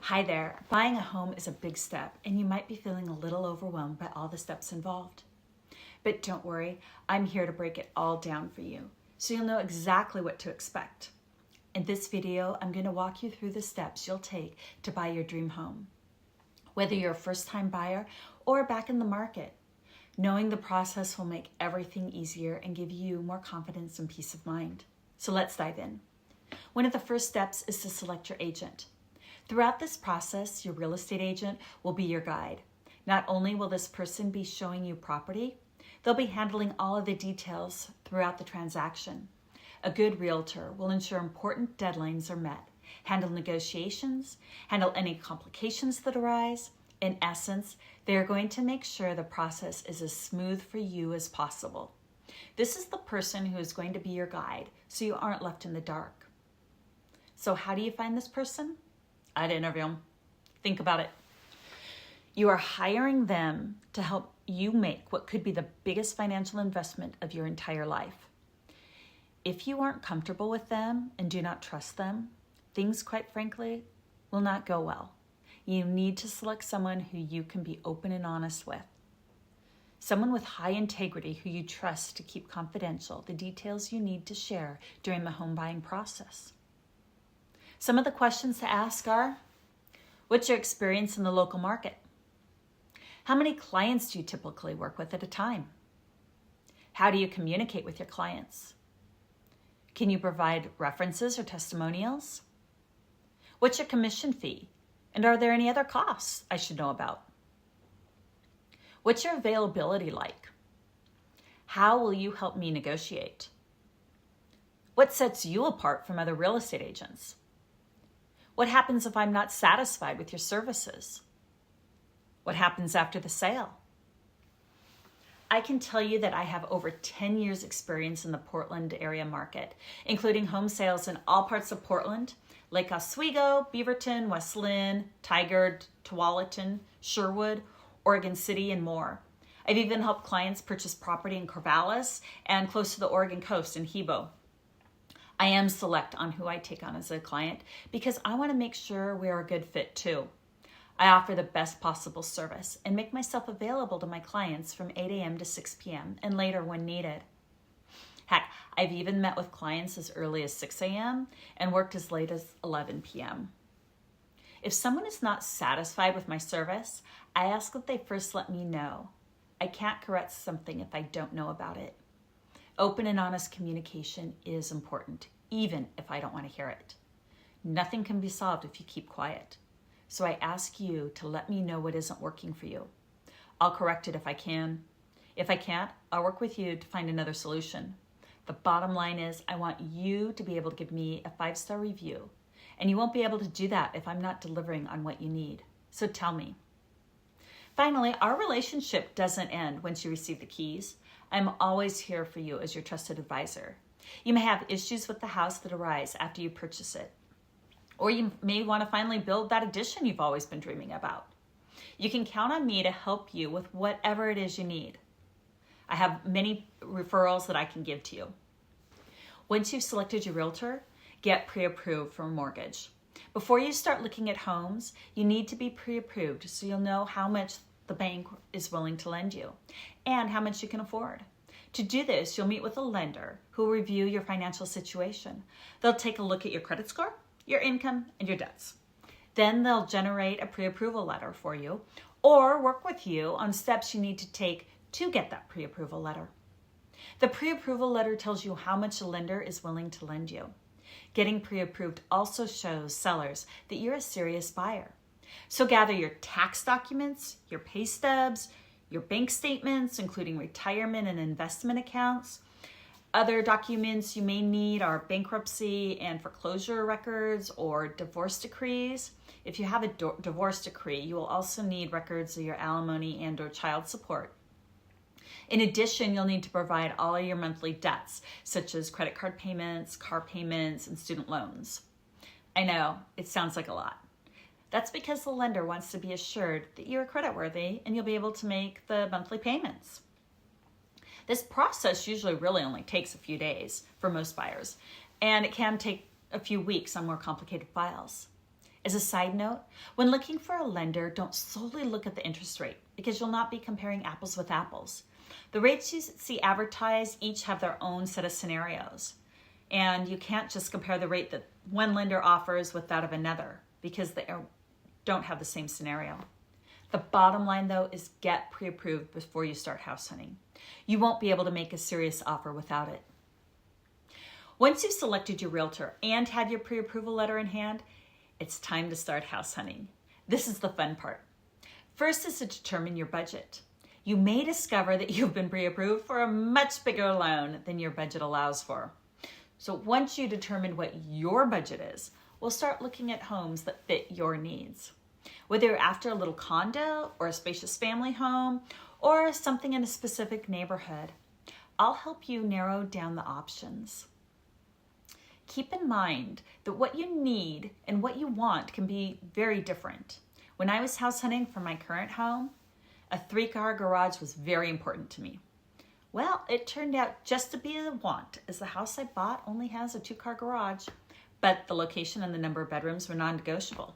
Hi there. Buying a home is a big step, and you might be feeling a little overwhelmed by all the steps involved. But don't worry, I'm here to break it all down for you, so you'll know exactly what to expect. In this video, I'm going to walk you through the steps you'll take to buy your dream home. Whether you're a first-time buyer or back in the market, knowing the process will make everything easier and give you more confidence and peace of mind. So let's dive in. One of the first steps is to select your agent. Throughout this process, your real estate agent will be your guide. Not only will this person be showing you property, they'll be handling all of the details throughout the transaction. A good realtor will ensure important deadlines are met, handle negotiations, handle any complications that arise. In essence, they are going to make sure the process is as smooth for you as possible. This is the person who is going to be your guide, so you aren't left in the dark. So how do you find this person? I'd interview them. Think about it. You are hiring them to help you make what could be the biggest financial investment of your entire life. If you aren't comfortable with them and do not trust them, things, quite frankly, will not go well. You need to select someone who you can be open and honest with. Someone with high integrity who you trust to keep confidential the details you need to share during the home buying process. Some of the questions to ask are, what's your experience in the local market? How many clients do you typically work with at a time? How do you communicate with your clients? Can you provide references or testimonials? What's your commission fee? And are there any other costs I should know about? What's your availability like? How will you help me negotiate? What sets you apart from other real estate agents? What happens if I'm not satisfied with your services? What happens after the sale? I can tell you that I have over 10 years experience in the Portland area market, including home sales in all parts of Portland, Lake Oswego, Beaverton, West Lynn, Tigard, Tualatin, Sherwood, Oregon City, and more. I've even helped clients purchase property in Corvallis and close to the Oregon coast in Hebo. I am select on who I take on as a client because I want to make sure we are a good fit too. I offer the best possible service and make myself available to my clients from 8 a.m. to 6 p.m. and later when needed. Heck, I've even met with clients as early as 6 a.m. and worked as late as 11 p.m. If someone is not satisfied with my service, I ask that they first let me know. I can't correct something if I don't know about it. Open and honest communication is important, even if I don't want to hear it. Nothing can be solved if you keep quiet. So I ask you to let me know what isn't working for you. I'll correct it if I can. If I can't, I'll work with you to find another solution. The bottom line is I want you to be able to give me a 5-star review, and you won't be able to do that if I'm not delivering on what you need. So tell me. Finally, our relationship doesn't end once you receive the keys. I'm always here for you as your trusted advisor. You may have issues with the house that arise after you purchase it, or you may want to finally build that addition you've always been dreaming about. You can count on me to help you with whatever it is you need. I have many referrals that I can give to you. Once you've selected your realtor, get pre-approved for a mortgage. Before you start looking at homes, you need to be pre-approved so you'll know how much the bank is willing to lend you and how much you can afford. To do this, you'll meet with a lender who will review your financial situation. They'll take a look at your credit score, your income, and your debts. Then they'll generate a pre-approval letter for you or work with you on steps you need to take to get that pre-approval letter. The pre-approval letter tells you how much a lender is willing to lend you. Getting pre-approved also shows sellers that you're a serious buyer. So gather your tax documents, your pay stubs, your bank statements, including retirement and investment accounts. Other documents you may need are bankruptcy and foreclosure records or divorce decrees. If you have a divorce decree, you will also need records of your alimony and or child support. In addition, you'll need to provide all of your monthly debts, such as credit card payments, car payments, and student loans. I know, it sounds like a lot. That's because the lender wants to be assured that you're creditworthy and you'll be able to make the monthly payments. This process usually really only takes a few days for most buyers, and it can take a few weeks on more complicated files. As a side note, when looking for a lender, don't solely look at the interest rate because you'll not be comparing apples with apples. The rates you see advertised each have their own set of scenarios. And you can't just compare the rate that one lender offers with that of another because they don't have the same scenario. The bottom line, though, is get pre-approved before you start house hunting. You won't be able to make a serious offer without it. Once you've selected your realtor and have your pre-approval letter in hand, it's time to start house hunting. This is the fun part. First is to determine your budget. You may discover that you've been pre-approved for a much bigger loan than your budget allows for. So once you determine what your budget is, we'll start looking at homes that fit your needs. Whether you're after a little condo or a spacious family home or something in a specific neighborhood, I'll help you narrow down the options. Keep in mind that what you need and what you want can be very different. When I was house hunting for my current home, a 3-car garage was very important to me. Well, it turned out just to be a want, as the house I bought only has a 2-car garage, but the location and the number of bedrooms were non-negotiable.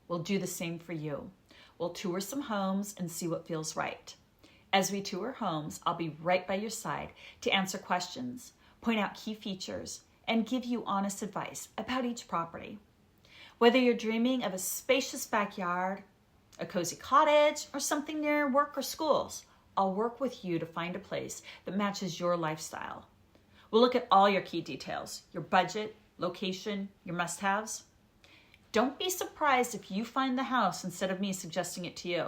We'll do the same for you. We'll tour some homes and see what feels right. As we tour homes, I'll be right by your side to answer questions, point out key features, and give you honest advice about each property. Whether you're dreaming of a spacious backyard, a cozy cottage, or something near work or schools, I'll work with you to find a place that matches your lifestyle. We'll look at all your key details, your budget, location, your must-haves. Don't be surprised if you find the house instead of me suggesting it to you.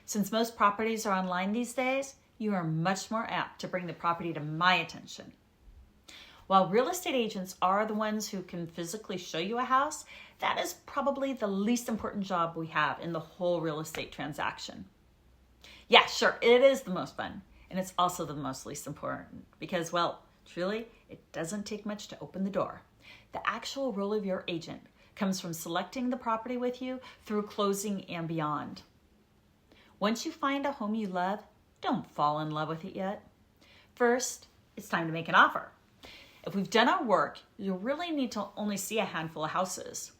Since most properties are online these days, you are much more apt to bring the property to my attention. While real estate agents are the ones who can physically show you a house, that is probably the least important job we have in the whole real estate transaction. Yeah, sure, it is the most fun, and it's also the most least important because, well, truly, it doesn't take much to open the door. The actual role of your agent comes from selecting the property with you through closing and beyond. Once you find a home you love, don't fall in love with it yet. First, it's time to make an offer. If we've done our work, you'll really need to only see a handful of houses.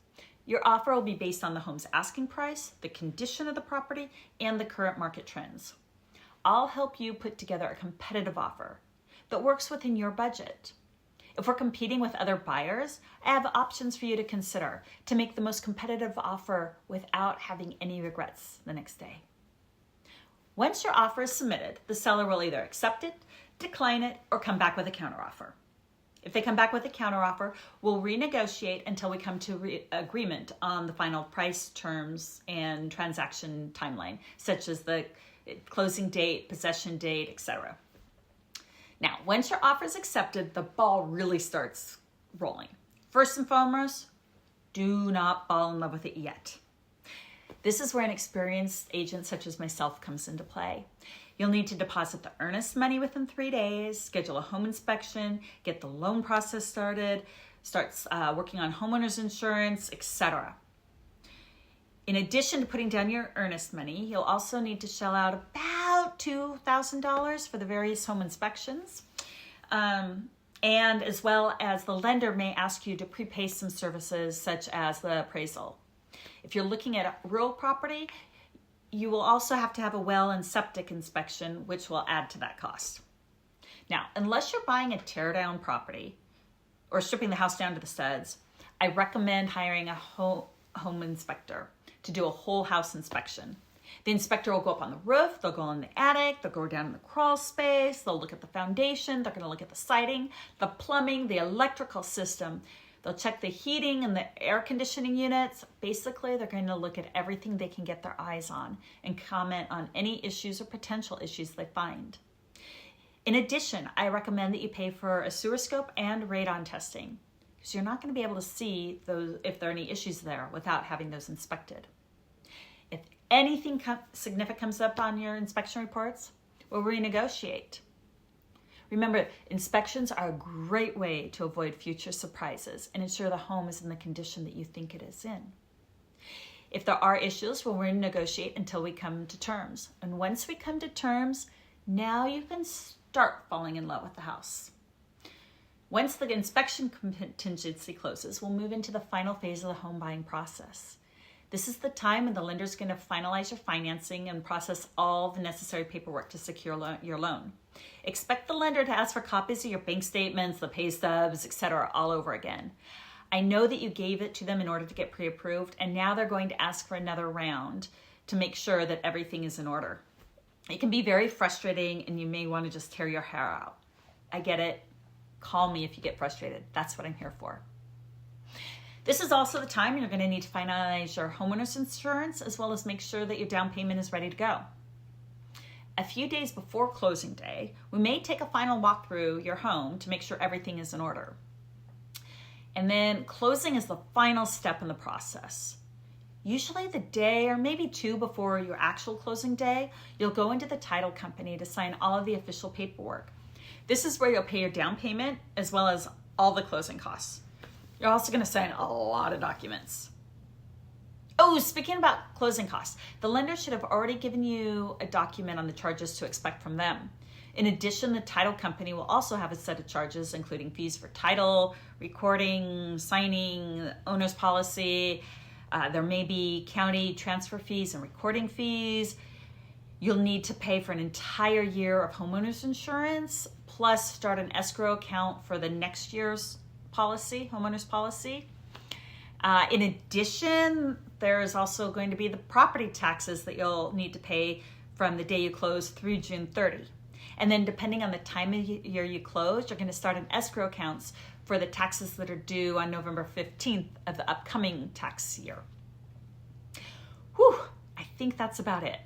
Your offer will be based on the home's asking price, the condition of the property, and the current market trends. I'll help you put together a competitive offer that works within your budget. If we're competing with other buyers, I have options for you to consider to make the most competitive offer without having any regrets the next day. Once your offer is submitted, the seller will either accept it, decline it, or come back with a counteroffer. If they come back with a counteroffer, we'll renegotiate until we come to agreement on the final price, terms, and transaction timeline, such as the closing date, possession date, etc. Now, once your offer is accepted, the ball really starts rolling. First and foremost, do not fall in love with it yet. This is where an experienced agent such as myself comes into play. You'll need to deposit the earnest money within 3 days, schedule a home inspection, get the loan process started, start working on homeowner's insurance, etc. In addition to putting down your earnest money, you'll also need to shell out about $2,000 for the various home inspections. And as well as the lender may ask you to prepay some services such as the appraisal. If you're looking at a real property, you will also have to have a well and septic inspection, which will add to that cost. Now, unless you're buying a tear-down property or stripping the house down to the studs, I recommend hiring a home inspector to do a whole house inspection. The inspector will go up on the roof, they'll go in the attic, they'll go down in the crawl space, they'll look at the foundation, they're going to look at the siding, the plumbing, the electrical system. They'll check the heating and the air conditioning units. Basically, they're going to look at everything they can get their eyes on and comment on any issues or potential issues they find. In addition, I recommend that you pay for a sewer scope and radon testing because you're not going to be able to see those if there are any issues there without having those inspected. If anything significant comes up on your inspection reports, we'll renegotiate. Remember, inspections are a great way to avoid future surprises and ensure the home is in the condition that you think it is in. If there are issues, we'll renegotiate until we come to terms. And once we come to terms, now you can start falling in love with the house. Once the inspection contingency closes, we'll move into the final phase of the home buying process. This is the time when the lender is going to finalize your financing and process all the necessary paperwork to secure your loan. Expect the lender to ask for copies of your bank statements, the pay stubs, etc. all over again. I know that you gave it to them in order to get pre-approved, and now they're going to ask for another round to make sure that everything is in order. It can be very frustrating, and you may want to just tear your hair out. I get it. Call me if you get frustrated. That's what I'm here for. This is also the time you're going to need to finalize your homeowner's insurance, as well as make sure that your down payment is ready to go. A few days before closing day, we may take a final walk through your home to make sure everything is in order. And then closing is the final step in the process. Usually the day or maybe two before your actual closing day, you'll go into the title company to sign all of the official paperwork. This is where you'll pay your down payment as well as all the closing costs. You're also going to sign a lot of documents. Oh, speaking about closing costs, the lender should have already given you a document on the charges to expect from them. In addition, the title company will also have a set of charges, including fees for title, recording, signing, owner's policy. There may be county transfer fees and recording fees. You'll need to pay for an entire year of homeowner's insurance, plus start an escrow account for the next year's policy, homeowner's policy. In addition, there's also going to be the property taxes that you'll need to pay from the day you close through June 30. And then depending on the time of year you close, you're going to start an escrow accounts for the taxes that are due on November 15th of the upcoming tax year. Whew, I think that's about it.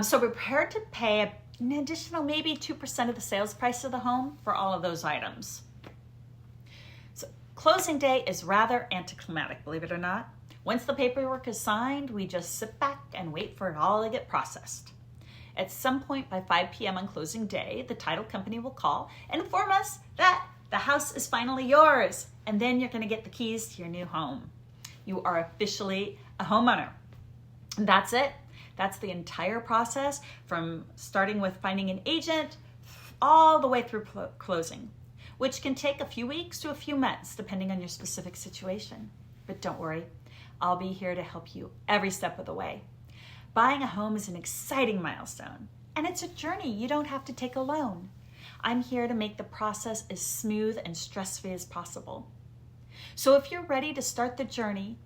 So prepare to pay an additional maybe 2% of the sales price of the home for all of those items. So closing day is rather anticlimactic, believe it or not. Once the paperwork is signed, we just sit back and wait for it all to get processed. At some point by 5 p.m. on closing day, the title company will call and inform us that the house is finally yours, and then you're going to get the keys to your new home. You are officially a homeowner. And that's it. That's the entire process, from starting with finding an agent all the way through closing, which can take a few weeks to a few months, depending on your specific situation. But don't worry, I'll be here to help you every step of the way. Buying a home is an exciting milestone, and it's a journey you don't have to take alone. I'm here to make the process as smooth and stress-free as possible. So if you're ready to start the journey,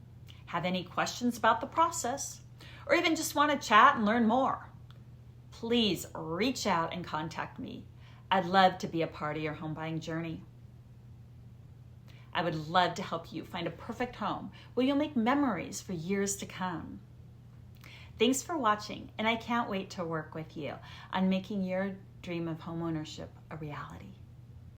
have any questions about the process, or even just want to chat and learn more, please reach out and contact me. I'd love to be a part of your home buying journey. I would love to help you find a perfect home where you'll make memories for years to come. Thanks for watching, and I can't wait to work with you on making your dream of homeownership a reality.